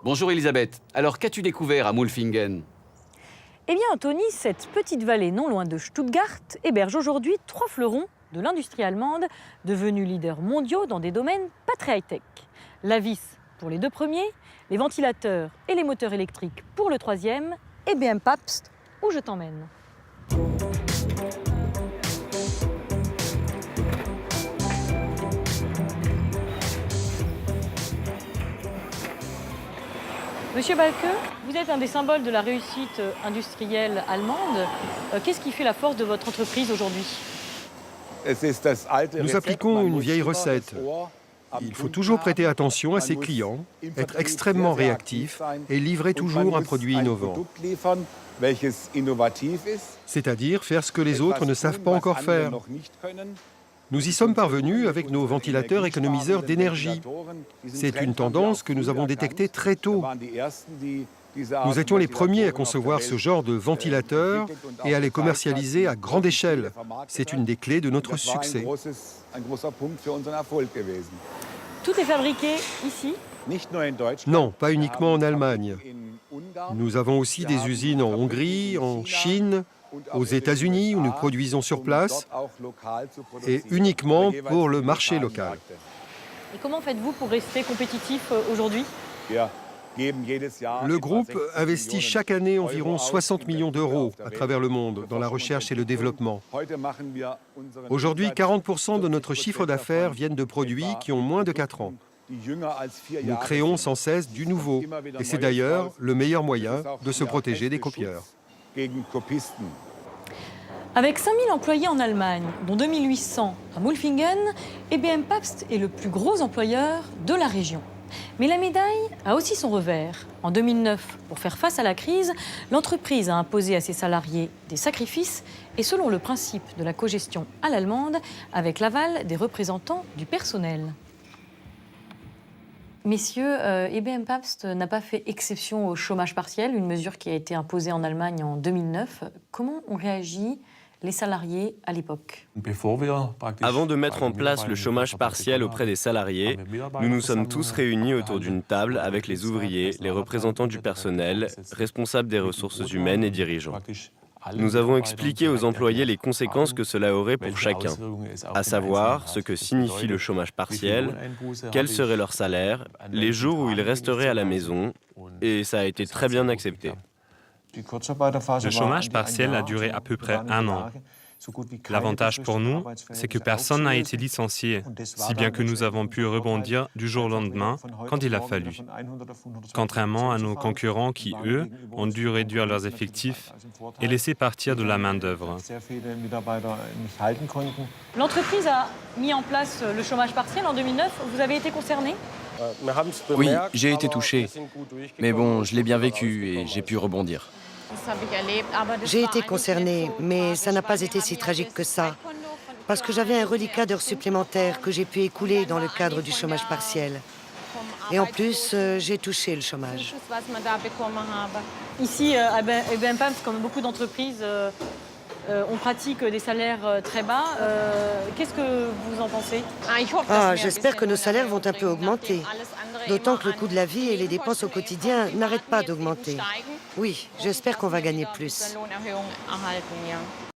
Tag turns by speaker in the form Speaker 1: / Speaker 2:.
Speaker 1: Bonjour Elisabeth. Alors qu'as-tu découvert à Mulfingen?
Speaker 2: Eh bien, Anthony, cette petite vallée non loin de Stuttgart héberge aujourd'hui 3 fleurons de l'industrie allemande, devenus leaders mondiaux dans des domaines pas très high-tech. La vis pour les 2 premiers, les ventilateurs et les moteurs électriques pour le 3e, et bien Pabst, où je t'emmène. Monsieur Balke, vous êtes un des symboles de la réussite industrielle allemande. Qu'est-ce qui fait la force de votre entreprise aujourd'hui?
Speaker 3: Nous appliquons une vieille recette. Il faut toujours prêter attention à ses clients, être extrêmement réactif et livrer toujours un produit innovant. C'est-à-dire faire ce que les autres ne savent pas encore faire. Nous y sommes parvenus avec nos ventilateurs économiseurs d'énergie. C'est une tendance que nous avons détectée très tôt. Nous étions les premiers à concevoir ce genre de ventilateur et à les commercialiser à grande échelle. C'est une des clés de notre succès.
Speaker 2: Tout est fabriqué ici?
Speaker 3: Non, pas uniquement en Allemagne. Nous avons aussi des usines en Hongrie, en Chine, aux États-Unis où nous produisons sur place et uniquement pour le marché local.
Speaker 2: Et comment faites-vous pour rester compétitif aujourd'hui?
Speaker 3: Le groupe investit chaque année environ 60 millions d'euros à travers le monde dans la recherche et le développement. Aujourd'hui, 40% de notre chiffre d'affaires viennent de produits qui ont moins de 4 ans. Nous créons sans cesse du nouveau et c'est d'ailleurs le meilleur moyen de se protéger des copieurs.
Speaker 2: Avec 5000 employés en Allemagne, dont 2800 à Mulfingen, EBM Pabst est le plus gros employeur de la région. Mais la médaille a aussi son revers. En 2009, pour faire face à la crise, l'entreprise a imposé à ses salariés des sacrifices et selon le principe de la cogestion à l'allemande, avec l'aval des représentants du personnel. Messieurs, EBM Pabst n'a pas fait exception au chômage partiel, une mesure qui a été imposée en Allemagne en 2009. Comment ont réagi les salariés à l'époque?
Speaker 4: Avant de mettre en place le chômage partiel auprès des salariés, nous nous sommes tous réunis autour d'une table avec les ouvriers, les représentants du personnel, responsables des ressources humaines et dirigeants. Nous avons expliqué aux employés les conséquences que cela aurait pour chacun, à savoir ce que signifie le chômage partiel, quel serait leur salaire, les jours où ils resteraient à la maison, et ça a été très bien accepté.
Speaker 5: Le chômage partiel a duré à peu près 1 an. L'avantage pour nous, c'est que personne n'a été licencié, si bien que nous avons pu rebondir du jour au lendemain quand il a fallu. Contrairement à nos concurrents qui, eux, ont dû réduire leurs effectifs et laisser partir de la main-d'œuvre.
Speaker 2: L'entreprise a mis en place le chômage partiel en 2009. Vous avez été concerné?
Speaker 6: Oui, j'ai été touché. Mais bon, je l'ai bien vécu et j'ai pu rebondir.
Speaker 7: J'ai été concernée, mais ça n'a pas été si tragique que ça, parce que j'avais un reliquat d'heures supplémentaires que j'ai pu écouler dans le cadre du chômage partiel. Et en plus, j'ai touché le chômage.
Speaker 2: Ici, à EBM Pabst, comme beaucoup d'entreprises, on pratique des salaires très bas. Qu'est-ce que vous en pensez?
Speaker 7: J'espère que nos salaires vont un peu augmenter. D'autant que le coût de la vie et les dépenses au quotidien n'arrêtent pas d'augmenter. Oui, j'espère qu'on va gagner plus.